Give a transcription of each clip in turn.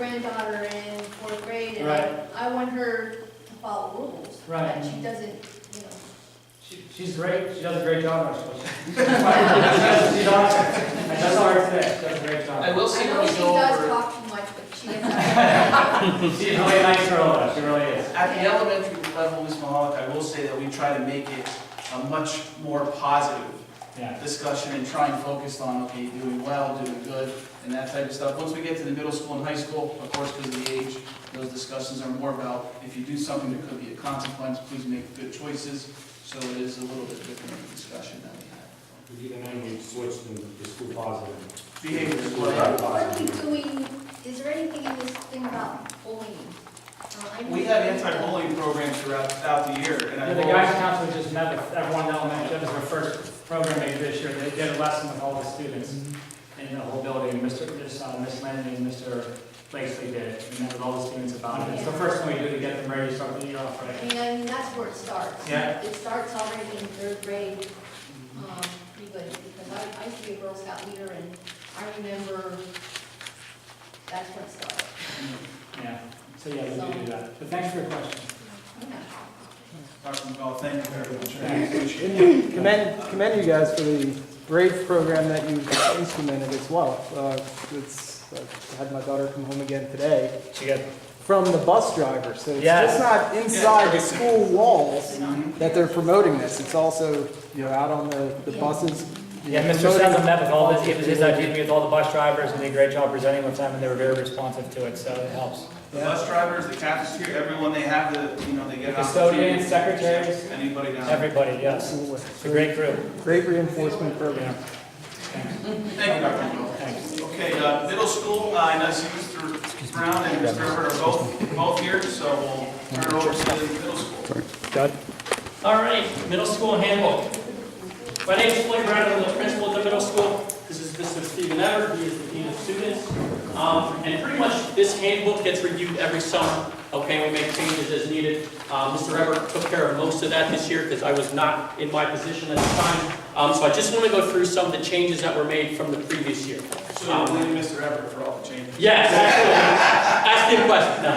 granddaughter in 4th grade, and Right. I want her to follow rules. Right. But she doesn't, you know. She's great, she does a great job, actually. She's awesome. I just saw her today, she does a great job. I will say I when know we she go does over, talk too much, but she doesn't. She's really a nice girl, though, she really is. at the elementary level, Ms. Mahalik, I will say that we try to make it a much more positive Yeah. discussion and try and focus on, okay, doing well, doing good, and that type of stuff. Once we get to the middle school and high school, of course, because of the age, those discussions are more about, if you do something, there could be a consequence, please make good choices. So it is a little bit different discussion that we have. Even then, we switched to the school positive. Behavior is What what are we doing, is there anything in this thing about bullying? I know- we have anti-bullying programs throughout the year, and Yeah, the guidance counselor just met with everyone in elementary, that was their first program they did this year, they did a lesson with all the students in the whole building, Miss Landon and Mr. Lacey did, and met with all the students about it. It's the first thing we do to get them ready to start the year off right. And that's where it starts. Yeah. It starts already in 3rd grade, pretty good, because I used to be a Girl Scout leader, and I remember that's when it started. Yeah, so yeah, we do that, but thanks for your question. Yeah. Dr. McCall, thank you very much. Commend you guys for the brave program that you implemented as well. I had my daughter come home again today She got from the bus driver, so it's Yes. just not inside the school walls that they're promoting this. It's also, out on the buses. Yeah, Mr. Senza met with all the, it was his idea to meet with all the bus drivers, and did a great job presenting with them, and they were very responsive to it, so it helps. The bus drivers, the cafeteria, everyone, they have they get an Custodians, opportunity. secretaries, Anybody down. everybody, yes. Absolutely. It's a great group. Great reinforcement program. Thanks. Thank you, Dr. McCall. Thanks. Okay, middle school, I see Mr. Brown and Mr. Herbert are both here, so we'll turn it over to the middle school. Doug? All right, middle school handbook. My name is Floyd Brown, I'm the principal at the middle school. This is Mr. Stephen Everett, he is the dean of students. And pretty much this handbook gets reviewed every summer. Okay, we make changes as needed. Mr. Everett took care of most of that this year because I was not in my position at the time. So I just want to go through some of the changes that were made from the previous year. So we're blaming Mr. Everett for all the changes. Yes, absolutely. Ask him a question. No.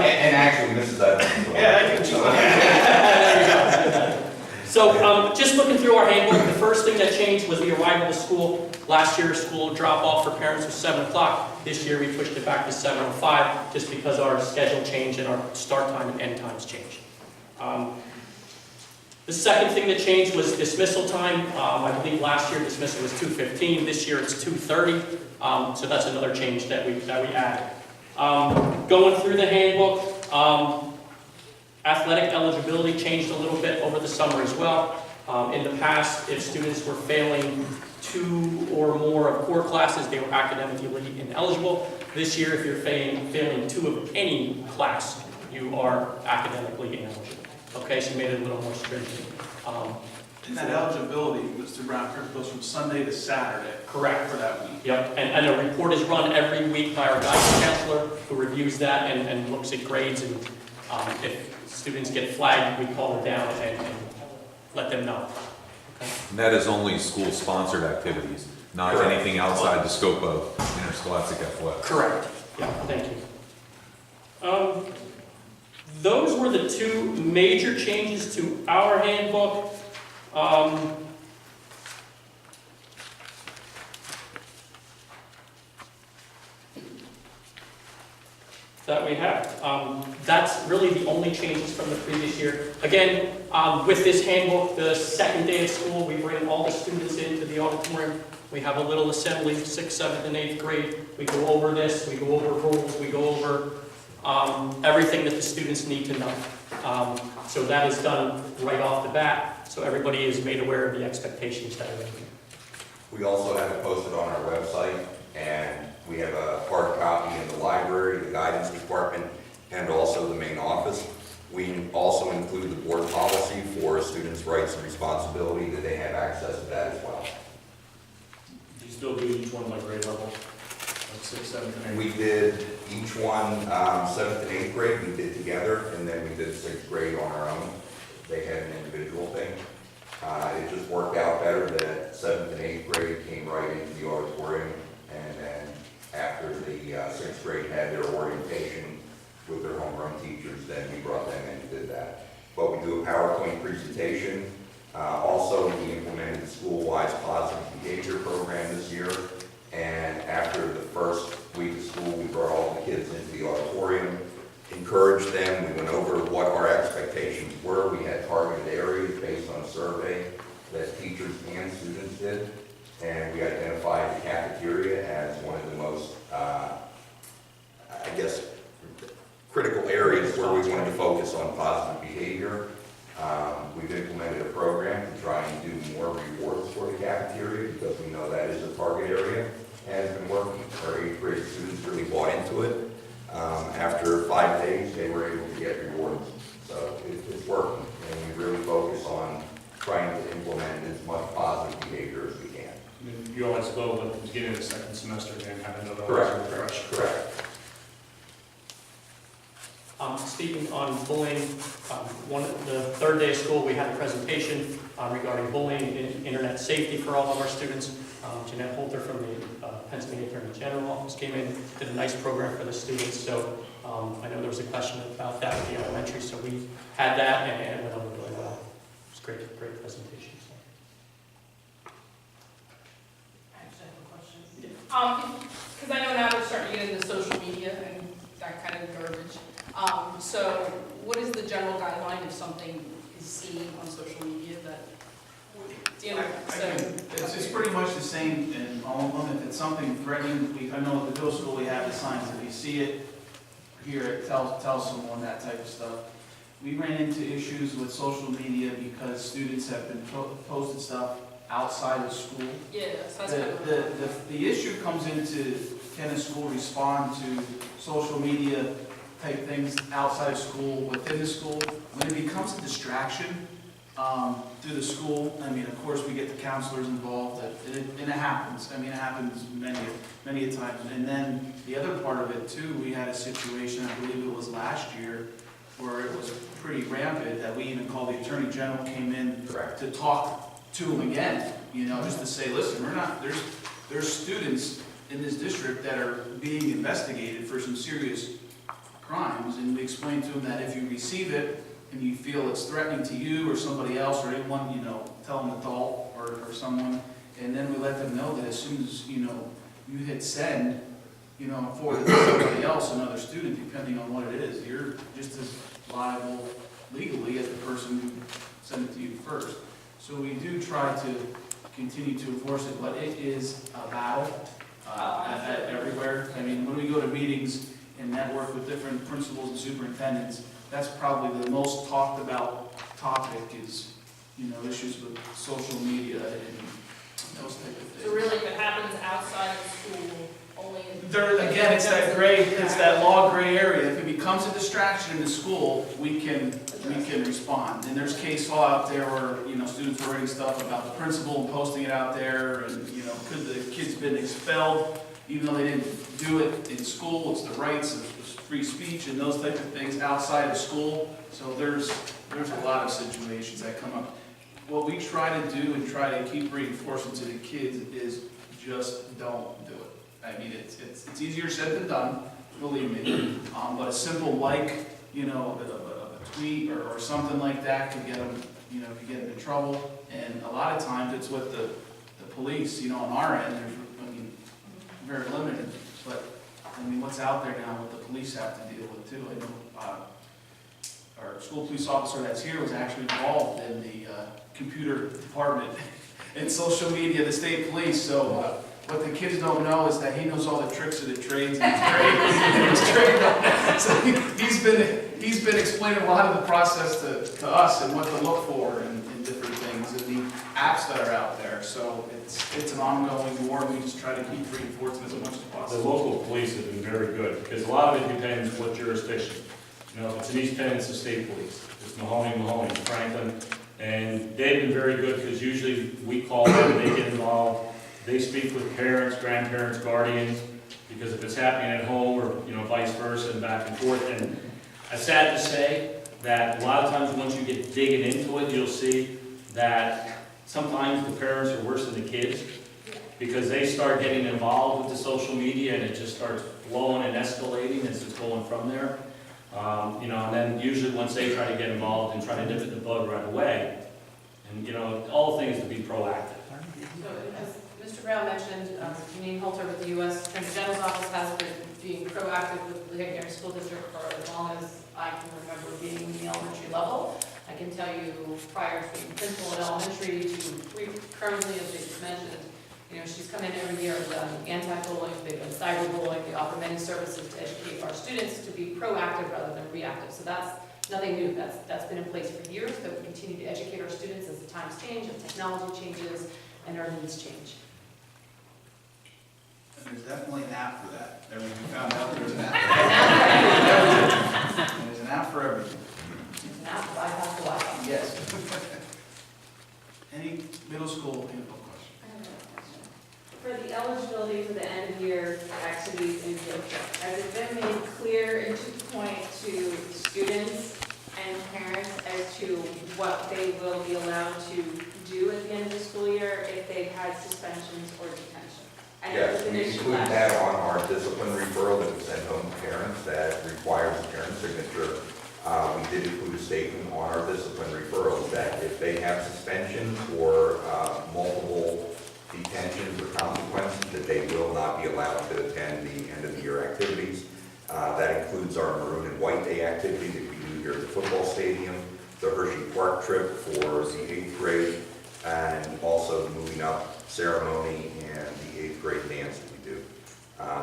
And actually, Mrs. Evans. Yeah, I can There you go. So just looking through our handbook, the first thing that changed was the arrival to school. Last year, school drop-off for parents was 7 o'clock. This year, we pushed it back to 7:05 just because our schedule changed and our start time and end times changed. The second thing that changed was dismissal time. I believe last year dismissal was 2:15. This year, it's 2:30. So that's another change that we added. Going through the handbook, athletic eligibility changed a little bit over the summer as well. In the past, if students were failing 2 or more of core classes, they were academically ineligible. This year, if you're failing 2 of any class, you are academically ineligible. Okay, so we made it a little more stringent. And that eligibility, Mr. Brown, goes from Sunday to Saturday. Correct. For that week. Yep, and a report is run every week by our guidance counselor who reviews that and looks at grades, and if students get flagged, we call them down and let them know. Okay. And that is only school-sponsored activities, not Correct. anything outside the scope of interscholastic athletics. Correct. Yeah, thank you. Those were the 2 major changes to our handbook. That we have. That's really the only changes from the previous year. Again, with this handbook, the second day of school, we bring all the students into the auditorium. We have a little assembly, 6th, 7th, and 8th grade. We go over this, we go over rules, we go over everything that the students need to know. So that is done right off the bat, so everybody is made aware of the expectations that are in here. We also have it posted on our website, and we have a hard copy in the library, the guidance department, and also the main office. We also include the board policy for students' rights and responsibility, that they have access to that as well. Do you still do each one like grade level? Like 6th, 7th, and 8th? We did each one, 7th and 8th grade, we did together, and then we did 6th grade on our own. They had an individual thing. It just worked out better that 7th and 8th grade came right into the auditorium, and then after the 6th 6th grade had their orientation with their homeroom teachers, then we brought them in and did that. But we do a PowerPoint presentation. Also, we implemented the school-wide positive behavior program this year. And after the first week of school, we brought all the kids into the auditorium, encouraged them. We went over what our expectations were. We had targeted areas based on a survey that teachers and students did. And we identified the cafeteria as one of the most, critical areas where we wanted to focus on positive behavior. We've implemented a program to try and do more rewards for the cafeteria because we know that is a target area and it's been working. Our 8th grade students really bought into it. After 5 days, they were able to get rewards. So it's working, and we really focus on trying to implement as much positive behavior as we can. You always go at the beginning of the second semester and have another. Correct. Speaking on bullying, the third day of school, we had a presentation regarding bullying and internet safety for all of our students. Jeanette Holter from the Pennsylvania Attorney General Office came in, did a nice program for the students. So I know there was a question about that at the elementary, so we had that and it went over really well. It was great presentation. So. I actually have a question. Because I know now they're starting to get into social media and that kind of garbage. So what is the general guideline if something is seen on social media that, It's pretty much the same in all of them. If it's something threatening, I know at the middle school we have the signs. If you see it, hear it, tell someone, that type of stuff. We ran into issues with social media because students have been posted stuff outside of school. yeah, so that's kind of The issue comes into, can a school respond to social media type things outside of school, within the school? When it becomes a distraction through the school, I mean, of course, we get the counselors involved, and it happens. I mean, it happens many a times. And then the other part of it too, we had a situation, I believe it was last year, where it was pretty rampant, that we even called the Attorney General, came in to talk to them again, just to say, listen, there's students in this district that are being investigated for some serious crimes, and we explained to them that if you receive it and you feel it's threatening to you or somebody else or anyone, tell an adult or someone, and then we let them know that as soon as, you hit send, forward it to somebody else, another student, depending on what it is, you're just as liable legally as the person who sent it to you first. So we do try to continue to enforce it, but it is a battle everywhere. I mean, when we go to meetings and network with different principals and superintendents, that's probably the most talked about topic is, issues with social media and those type of things. So really, if it happens outside of school, only in... Again, it's that law gray area. If it becomes a distraction in the school, we can respond. And there's case law out there where, students are writing stuff about the principal and posting it out there, and, could the kids been expelled even though they didn't do it in school? It's the rights of free speech and those type of things outside of school. So there's a lot of situations that come up. What we try to do and try to keep reinforcing to the kids is just don't do it. I mean, it's easier said than done, believe me. But a simple a tweet or something like that could get them, could get them in trouble. And a lot of times it's with the police, on our end, very limited. But what's out there now, what the police have to deal with too. I know our school police officer that's here was actually involved in the computer department and social media, the state police. So what the kids don't know is that he knows all the tricks of the trades, and he's trained on that. So he's been explaining a lot of the process to us and what to look for and different things and the apps that are out there. So it's an ongoing war, and we just try to keep reinforcing as much as The possible. local police have been very good, because a lot of it depends what jurisdiction. If it's in East Penn, it's the state police. It's Mahoney, Franklin, and they've been very good, because usually we call them, they get involved. They speak with parents, grandparents, guardians, because if it's happening at home or, vice versa and back and forth. And it's sad to say that a lot of times once you get digging into it, you'll see that sometimes the parents are worse than the kids, because they start getting involved with the social media and it just starts flowing and escalating as it's going from there. You know, and then usually once they try to get involved and try to nip it in the bud right away, and, you know, all the things to be proactive. So as Mr. Brown mentioned, Janine Halter with the U.S. Attorney General's Office has been being proactive with the Lehighton Area School District for as long as I can remember being in the elementary level. I can tell you prior to being principal at elementary to currently, as they mentioned, you know, she's come in every year and done anti-bullying, they've done cyberbullying, they offer many services to educate our students to be proactive rather than reactive. So that's nothing new. That's been in place for years, that we continue to educate our students as the times change, as technology changes, and our needs change. And there's definitely an app for that. Everything we found out, there's an app. And there's an app for everything. There's an app that I have to watch. Yes. Any middle school info question? I have another question. For the eligibility for the end of year activities and field trips, has it been made clear and to point to students and parents as to what they will be allowed to do at the end of the school year if they've had suspensions or detention? I know Yes, it's an we issue include last that year. on our discipline referral that we send home to parents that requires a parent signature. We did include a statement on our discipline referrals that if they have suspensions or multiple detentions or consequences, that they will not be allowed to attend the end of the year activities. That includes our maroon and white day activity that we do here at the football stadium, the Hershey Park trip for the 8th grade, and also the moving up ceremony and the 8th grade dance that we do.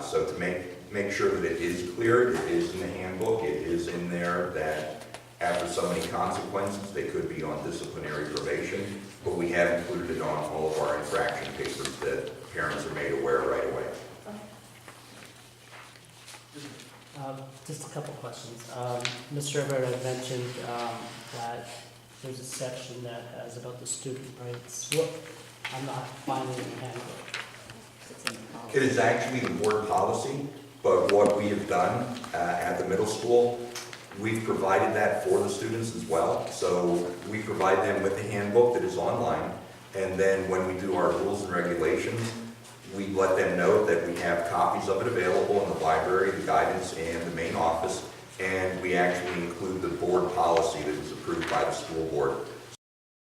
So to make sure that it is clear, it is in the handbook, it is in there that after so many consequences, they could be on disciplinary probation, but we have included it on all of our infraction papers that parents are made aware right away. Just a couple questions. Mr. Everett had mentioned that there's a section that has about the student rights. What, I'm not finding it in the handbook. It is actually the board policy, but what we have done at the middle school, we've provided that for the students as well. So we provide them with the handbook that is online, and then when we do our rules and regulations, we let them know that we have copies of it available in the library, the guidance, and the main office, and we actually include the board policy that was approved by the school board